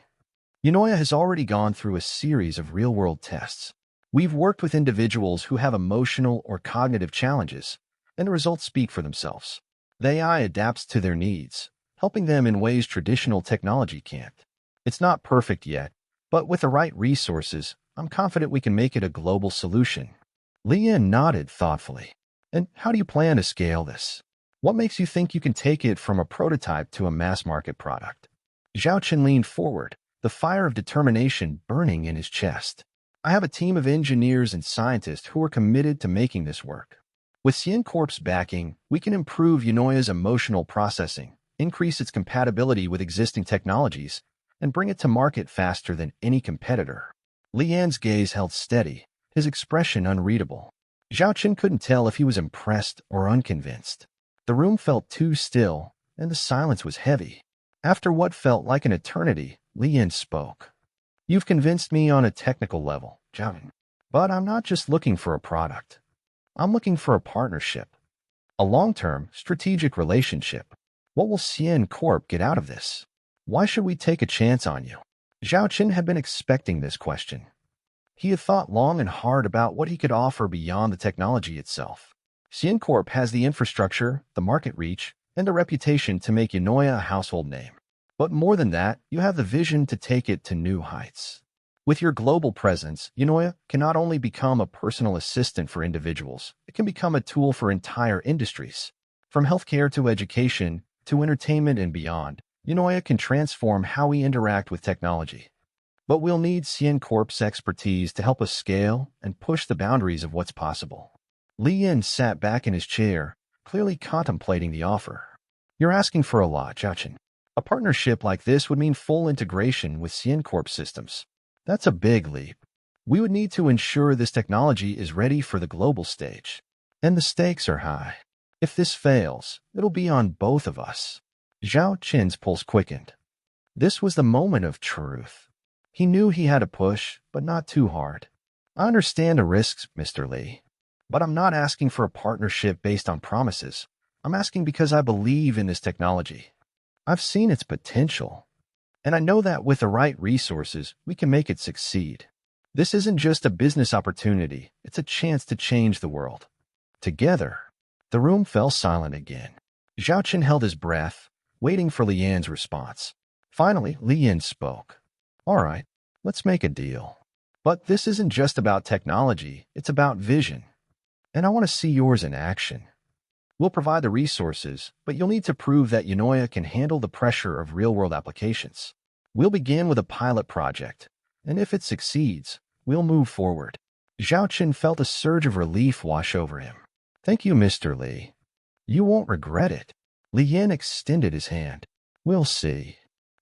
Yunoya has already gone through a series of real-world tests. We've worked with individuals who have emotional or cognitive challenges, and the results speak for themselves. The AI adapts to their needs, helping them in ways traditional technology can't. It's not perfect yet, but with the right resources, I'm confident we can make it a global solution. Li Yan nodded thoughtfully. And how do you plan to scale this? What makes you think you can take it from a prototype to a mass-market product? Zhao Qin leaned forward, the fire of determination burning in his chest. I have a team of engineers and scientists who are committed to making this work. With Cien Corp's backing, we can improve Yunoya's emotional processing, increase its compatibility with existing technologies, and bring it to market faster than any competitor. Li Yan's gaze held steady, his expression unreadable. Zhao Qin couldn't tell if he was impressed or unconvinced. The room felt too still, and the silence was heavy. After what felt like an eternity, Li Yan spoke. You've convinced me on a technical level, Zhao Qin. But I'm not just looking for a product. I'm looking for a partnership. A long-term, strategic relationship. What will Cien Corp get out of this? Why should we take a chance on you? Zhao Qin had been expecting this question. He had thought long and hard about what he could offer beyond the technology itself. Cien Corp has the infrastructure, the market reach, and the reputation to make Yunoya a household name. But more than that, you have the vision to take it to new heights. With your global presence, Yunoya can not only become a personal assistant for individuals, it can become a tool for entire industries. From healthcare to education, to entertainment and beyond, Yunoya can transform how we interact with technology. But we'll need Cien Corp's expertise to help us scale and push the boundaries of what's possible. Li Yan sat back in his chair, clearly contemplating the offer. You're asking for a lot, Jiachen. A partnership like this would mean full integration with ScienCorp systems. That's a big leap. We would need to ensure this technology is ready for the global stage. And the stakes are high. If this fails, it'll be on both of us. Zhao Qin's pulse quickened. This was the moment of truth. He knew he had to push, but not too hard. I understand the risks, Mr. Li. But I'm not asking for a partnership based on promises. I'm asking because I believe in this technology. I've seen its potential. And I know that with the right resources, we can make it succeed. This isn't just a business opportunity. It's a chance to change the world. Together. The room fell silent again. Zhao Qin held his breath, waiting for Li Yan's response. Finally, Li Yan spoke. All right, let's make a deal. But this isn't just about technology, it's about vision. And I want to see yours in action. We'll provide the resources, but you'll need to prove that Yonoya can handle the pressure of real-world applications. We'll begin with a pilot project, and if it succeeds, we'll move forward. Zhao Qin felt a surge of relief wash over him. Thank you, Mr. Li. You won't regret it. Li Yan extended his hand. We'll see.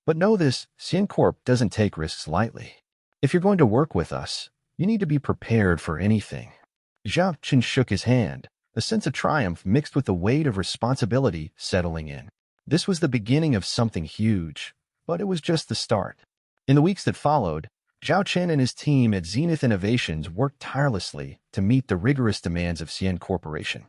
But know this, ScienCorp doesn't take risks lightly. If you're going to work with us, you need to be prepared for anything. Zhao Qin shook his hand, a sense of triumph mixed with the weight of responsibility settling in. This was the beginning of something huge, but it was just the start. In the weeks that followed, Zhao Chen and his team at Zenith Innovations worked tirelessly to meet the rigorous demands of Cien Corporation.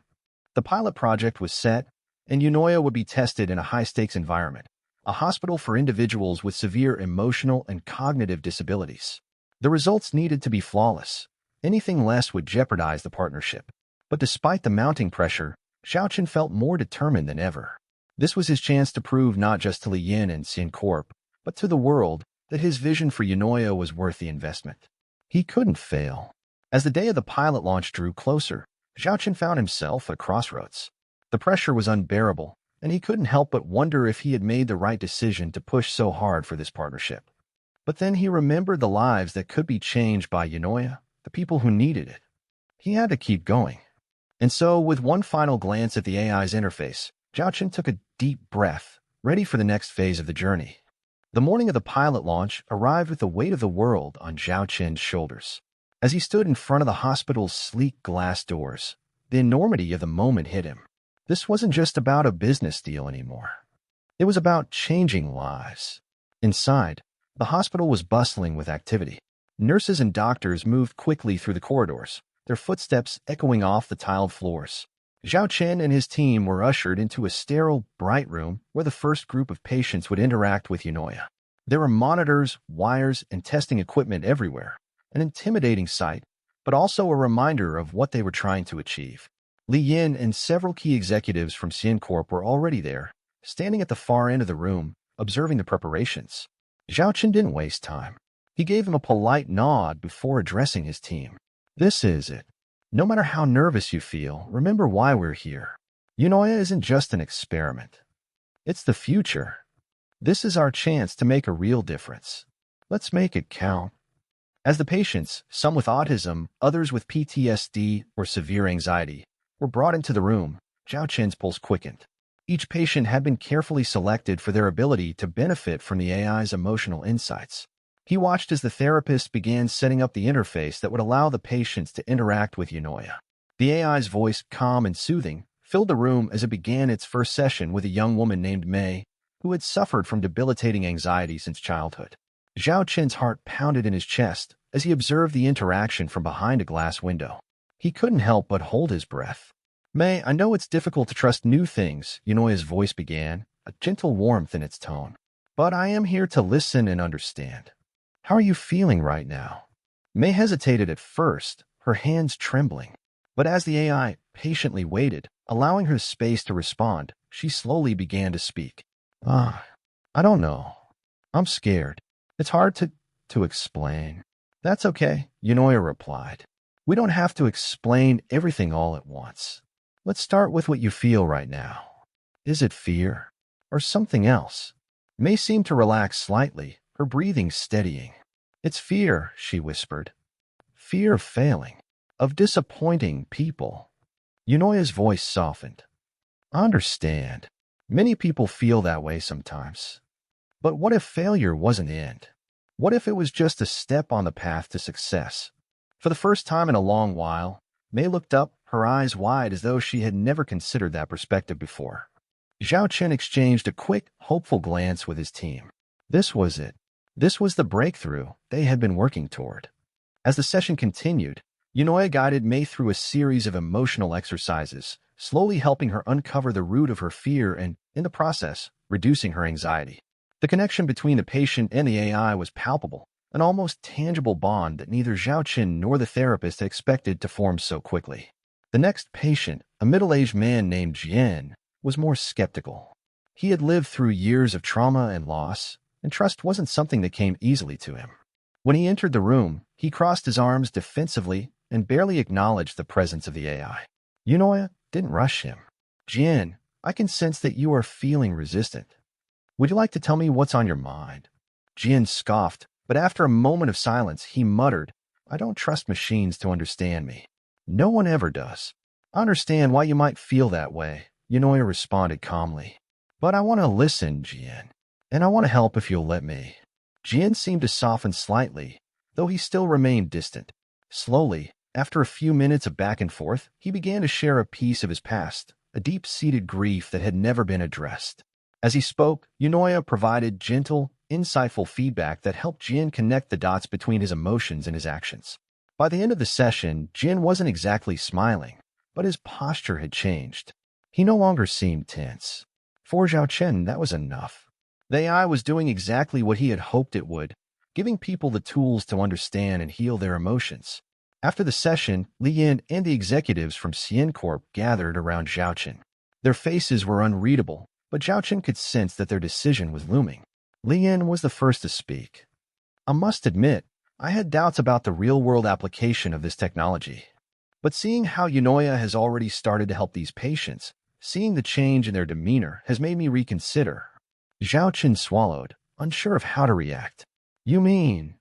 The pilot project was set, and Yonoya would be tested in a high-stakes environment, a hospital for individuals with severe emotional and cognitive disabilities. The results needed to be flawless. Anything less would jeopardize the partnership. But despite the mounting pressure, Zhao Chen felt more determined than ever. This was his chance to prove not just to Li Yin and Cien Corp, but to the world that his vision for Yonoya was worth the investment. He couldn't fail. As the day of the pilot launch drew closer, Zhao Chen found himself at a crossroads. The pressure was unbearable, and he couldn't help but wonder if he had made the right decision to push so hard for this partnership. But then he remembered the lives that could be changed by Yonoya, the people who needed it. He had to keep going. And so, with one final glance at the AI's interface, Zhao Chen took a deep breath, ready for the next phase of the journey. The morning of the pilot launch arrived with the weight of the world on Zhao Chen's shoulders. As he stood in front of the hospital's sleek glass doors, the enormity of the moment hit him. This wasn't just about a business deal anymore. It was about changing lives. Inside, the hospital was bustling with activity. Nurses and doctors moved quickly through the corridors, their footsteps echoing off the tiled floors. Zhao Chen and his team were ushered into a sterile, bright room where the first group of patients would interact with Yonoya. There were monitors, wires, and testing equipment everywhere, an intimidating sight, but also a reminder of what they were trying to achieve. Li Yin and several key executives from ScienCorp were already there, standing at the far end of the room, observing the preparations. Zhao Chen didn't waste time. He gave them a polite nod before addressing his team. This is it. No matter how nervous you feel, remember why we're here. Yonoya isn't just an experiment. It's the future. This is our chance to make a real difference. Let's make it count. As the patients, some with autism, others with PTSD or severe anxiety, were brought into the room, Zhao Chen's pulse quickened. Each patient had been carefully selected for their ability to benefit from the AI's emotional insights. He watched as the therapist began setting up the interface that would allow the patients to interact with Yonoya. The AI's voice, calm and soothing, filled the room as it began its first session with a young woman named Mei, who had suffered from debilitating anxiety since childhood. Zhao Chen's heart pounded in his chest as he observed the interaction from behind a glass window. He couldn't help but hold his breath. Mei, I know it's difficult to trust new things, Yonoya's voice began, a gentle warmth in its tone. But I am here to listen and understand. How are you feeling right now? Mei hesitated at first, her hands trembling. But as the AI patiently waited, allowing her space to respond, she slowly began to speak. I don't know. I'm scared. It's hard to explain. That's okay, Yonoya replied. We don't have to explain everything all at once. Let's start with what you feel right now. Is it fear? Or something else? Mei seemed to relax slightly, her breathing steadying. It's fear, she whispered. Fear of failing, of disappointing people. Yonoya's voice softened. I understand. Many people feel that way sometimes. But what if failure wasn't the end? What if it was just a step on the path to success? For the first time in a long while, May looked up, her eyes wide as though she had never considered that perspective before. Zhao Chen exchanged a quick, hopeful glance with his team. This was it. This was the breakthrough they had been working toward. As the session continued, Yunoya guided May through a series of emotional exercises, slowly helping her uncover the root of her fear and, in the process, reducing her anxiety. The connection between the patient and the AI was palpable, an almost tangible bond that neither Zhao Chen nor the therapist had expected to form so quickly. The next patient, a middle-aged man named Jian, was more skeptical. He had lived through years of trauma and loss, and trust wasn't something that came easily to him. When he entered the room, he crossed his arms defensively and barely acknowledged the presence of the AI. Yunoya didn't rush him. Jian, I can sense that you are feeling resistant. Would you like to tell me what's on your mind? Jian scoffed, but after a moment of silence, he muttered, I don't trust machines to understand me. No one ever does. I understand why you might feel that way, Yunoya responded calmly. But I want to listen, Jian, and I want to help if you'll let me. Jian seemed to soften slightly, though he still remained distant. Slowly, after a few minutes of back and forth, he began to share a piece of his past, a deep-seated grief that had never been addressed. As he spoke, Yunoya provided gentle, insightful feedback that helped Jian connect the dots between his emotions and his actions. By the end of the session, Jian wasn't exactly smiling, but his posture had changed. He no longer seemed tense. For Zhao Chen, that was enough. The AI was doing exactly what he had hoped it would, giving people the tools to understand and heal their emotions. After the session, Li Yin and the executives from Xian Corp gathered around Zhao Chen. Their faces were unreadable, but Zhao Chen could sense that their decision was looming. Li Yin was the first to speak. I must admit, I had doubts about the real-world application of this technology. But seeing how Yunoya has already started to help these patients, seeing the change in their demeanor has made me reconsider. Zhao Chen swallowed, unsure of how to react. You mean,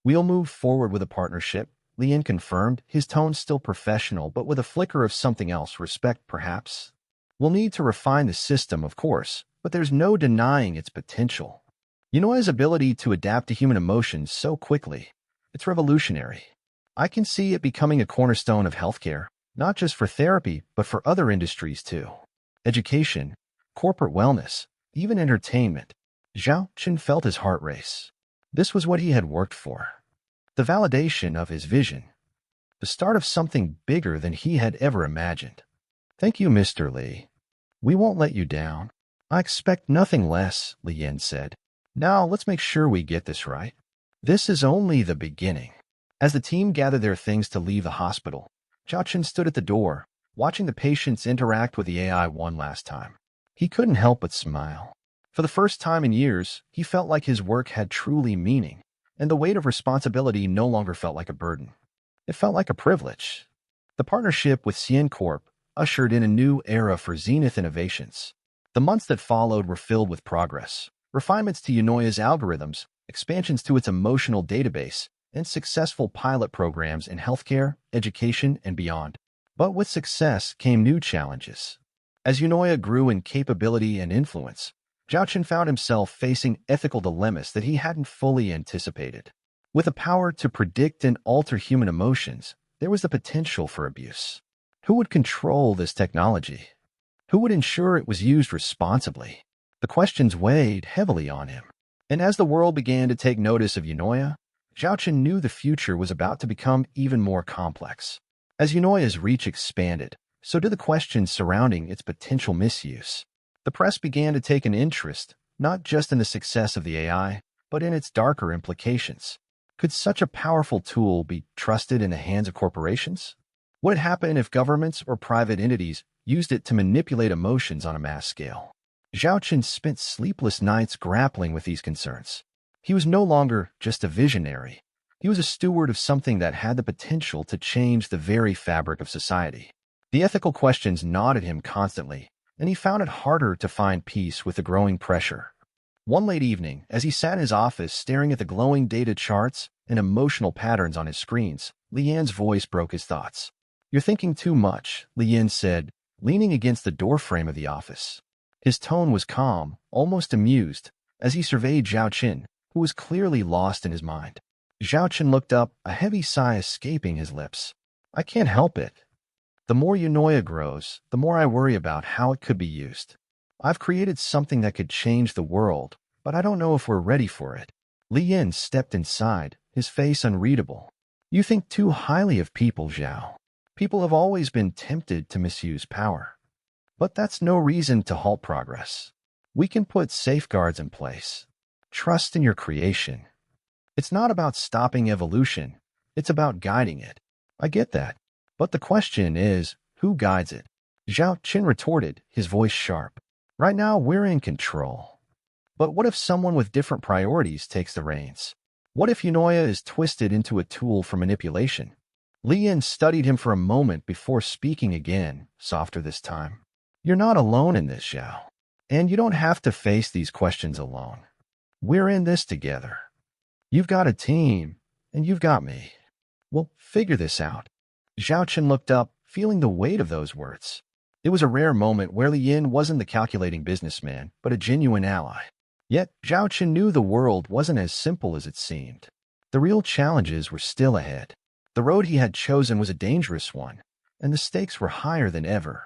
we'll move forward with a partnership? Li Yin confirmed, his tone still professional but with a flicker of something else, respect perhaps. We'll need to refine the system, of course, but there's no denying its potential. Yunoya's ability to adapt to human emotions so quickly, it's revolutionary. I can see it becoming a cornerstone of healthcare, not just for therapy, but for other industries too. Education, corporate wellness, even entertainment. Zhao Chen felt his heart race. This was what he had worked for. The validation of his vision. The start of something bigger than he had ever imagined. Thank you, Mr. Li. We won't let you down. I expect nothing less, Li Yin said. Now let's make sure we get this right. This is only the beginning. As the team gathered their things to leave the hospital, Zhao Chen stood at the door, watching the patients interact with the AI one last time. He couldn't help but smile. For the first time in years, he felt like his work had truly meaning, and the weight of responsibility no longer felt like a burden. It felt like a privilege. The partnership with Xian Corp ushered in a new era for Zenith Innovations. The months that followed were filled with progress, refinements to Yunoya's algorithms, expansions to its emotional database, and successful pilot programs in healthcare, education, and beyond. But with success came new challenges. As Yunoya grew in capability and influence, Zhao Chen found himself facing ethical dilemmas that he hadn't fully anticipated. With the power to predict and alter human emotions, there was the potential for abuse. Who would control this technology? Who would ensure it was used responsibly? The questions weighed heavily on him. And as the world began to take notice of Yunoya, Zhao Chen knew the future was about to become even more complex. As Yunoya's reach expanded, so did the questions surrounding its potential misuse. The press began to take an interest, not just in the success of the AI, but in its darker implications. Could such a powerful tool be trusted in the hands of corporations? What would happen if governments or private entities used it to manipulate emotions on a mass scale? Zhao Chen spent sleepless nights grappling with these concerns. He was no longer just a visionary. He was a steward of something that had the potential to change the very fabric of society. The ethical questions gnawed at him constantly, and he found it harder to find peace with the growing pressure. One late evening, as he sat in his office staring at the glowing data charts and emotional patterns on his screens, Li Yan's voice broke his thoughts. You're thinking too much, Li Yan said, leaning against the doorframe of the office. His tone was calm, almost amused, as he surveyed Zhao Qin, who was clearly lost in his mind. Zhao Qin looked up, a heavy sigh escaping his lips. I can't help it. The more Eunoia grows, the more I worry about how it could be used. I've created something that could change the world, but I don't know if we're ready for it. Li Yin stepped inside, his face unreadable. You think too highly of people, Zhao. People have always been tempted to misuse power. But that's no reason to halt progress. We can put safeguards in place. Trust in your creation. It's not about stopping evolution. It's about guiding it. I get that. But the question is, who guides it? Zhao Qin retorted, his voice sharp. Right now, we're in control. But what if someone with different priorities takes the reins? What if Eunoia is twisted into a tool for manipulation? Li Yin studied him for a moment before speaking again, softer this time. You're not alone in this, Zhao. And you don't have to face these questions alone. We're in this together. You've got a team, and you've got me. We'll figure this out. Zhao Qin looked up, feeling the weight of those words. It was a rare moment where Li Yin wasn't the calculating businessman, but a genuine ally. Yet, Zhao Qin knew the world wasn't as simple as it seemed. The real challenges were still ahead. The road he had chosen was a dangerous one, and the stakes were higher than ever.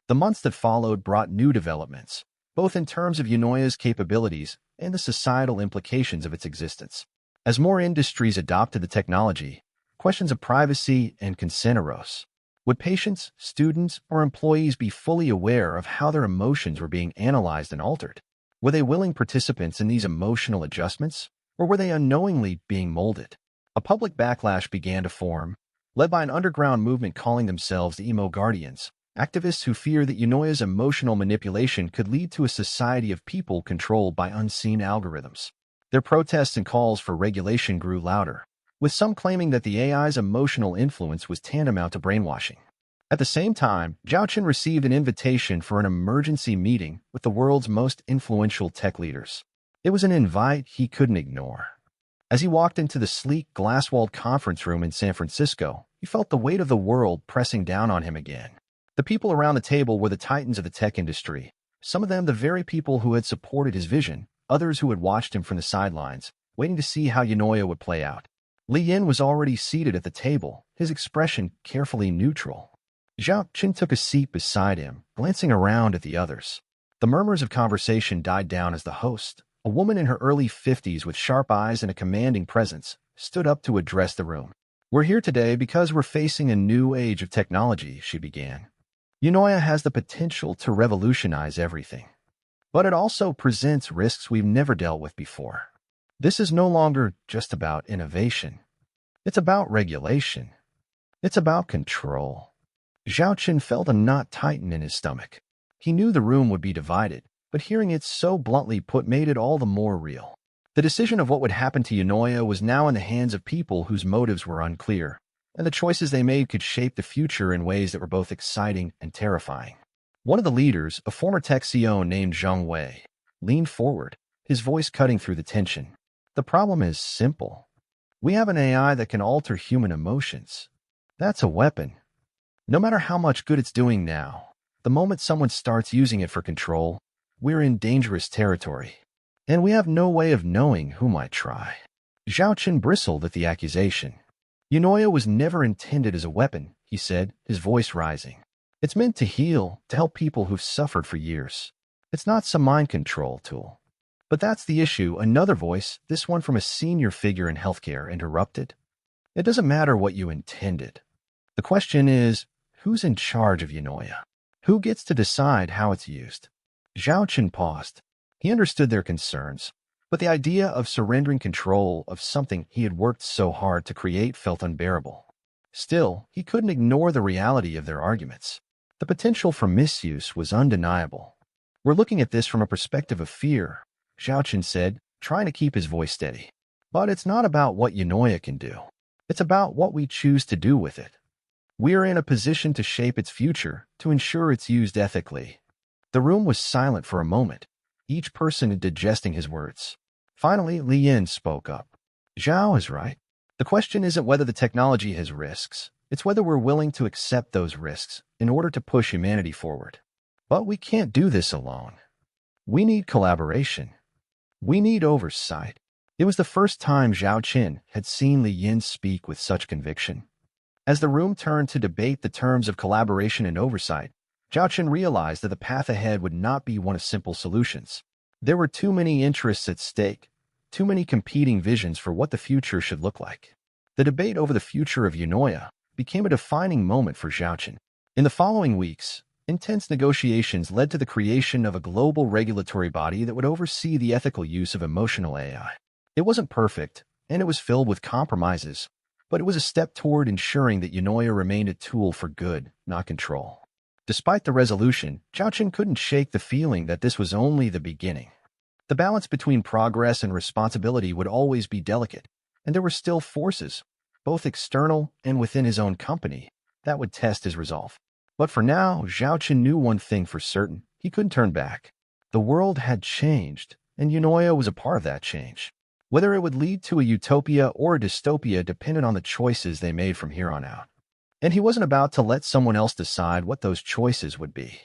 The months that followed brought new developments, both in terms of Eunoia's capabilities and the societal implications of its existence. As more industries adopted the technology, questions of privacy and consent arose. Would patients, students, or employees be fully aware of how their emotions were being analyzed and altered? Were they willing participants in these emotional adjustments, or were they unknowingly being molded? A public backlash began to form, led by an underground movement calling themselves the Emo Guardians, activists who fear that Eunoia's emotional manipulation could lead to a society of people controlled by unseen algorithms. Their protests and calls for regulation grew louder, with some claiming that the AI's emotional influence was tantamount to brainwashing. At the same time, Zhao Qin received an invitation for an emergency meeting with the world's most influential tech leaders. It was an invite he couldn't ignore. As he walked into the sleek, glass-walled conference room in San Francisco, he felt the weight of the world pressing down on him again. The people around the table were the titans of the tech industry, some of them the very people who had supported his vision, others who had watched him from the sidelines, waiting to see how Eunoia would play out. Li Yin was already seated at the table, his expression carefully neutral. Zhao Qin took a seat beside him, glancing around at the others. The murmurs of conversation died down as the host, a woman in her early 50s with sharp eyes and a commanding presence, stood up to address the room. We're here today because we're facing a new age of technology, she began. Eunoia has the potential to revolutionize everything. But it also presents risks we've never dealt with before. This is no longer just about innovation. It's about regulation. It's about control. Zhao Qin felt a knot tighten in his stomach. He knew the room would be divided, but hearing it so bluntly put made it all the more real. The decision of what would happen to Eunoia was now in the hands of people whose motives were unclear, and the choices they made could shape the future in ways that were both exciting and terrifying. One of the leaders, a former tech CEO named Zhang Wei, leaned forward, his voice cutting through the tension. The problem is simple. We have an AI that can alter human emotions. That's a weapon. No matter how much good it's doing now, the moment someone starts using it for control, we're in dangerous territory. And we have no way of knowing who might try. Zhao Qin bristled at the accusation. Eunoia was never intended as a weapon, he said, his voice rising. It's meant to heal, to help people who've suffered for years. It's not some mind control tool. But that's the issue, another voice, this one from a senior figure in healthcare, interrupted. It doesn't matter what you intended. The question is, who's in charge of Eunoia? Who gets to decide how it's used? Zhao Qin paused. He understood their concerns, but the idea of surrendering control of something he had worked so hard to create felt unbearable. Still, he couldn't ignore the reality of their arguments. The potential for misuse was undeniable. We're looking at this from a perspective of fear, Zhao Qin said, trying to keep his voice steady. But it's not about what Eunoia can do. It's about what we choose to do with it. We are in a position to shape its future, to ensure it's used ethically. The room was silent for a moment, each person digesting his words. Finally, Li Yin spoke up. Zhao is right. The question isn't whether the technology has risks. It's whether we're willing to accept those risks in order to push humanity forward. But we can't do this alone. We need collaboration. We need oversight. It was the first time Zhao Qin had seen Li Yin speak with such conviction. As the room turned to debate the terms of collaboration and oversight, Zhao Qin realized that the path ahead would not be one of simple solutions. There were too many interests at stake, too many competing visions for what the future should look like. The debate over the future of Eunoia became a defining moment for Zhao Qin. In the following weeks, intense negotiations led to the creation of a global regulatory body that would oversee the ethical use of emotional AI. It wasn't perfect, and it was filled with compromises, but it was a step toward ensuring that Eunoia remained a tool for good, not control. Despite the resolution, Zhao Qin couldn't shake the feeling that this was only the beginning. The balance between progress and responsibility would always be delicate, and there were still forces, both external and within his own company, that would test his resolve. But for now, Zhao Qin knew one thing for certain: he couldn't turn back. The world had changed, and Eunoia was a part of that change. Whether it would lead to a utopia or a dystopia depended on the choices they made from here on out. And he wasn't about to let someone else decide what those choices would be.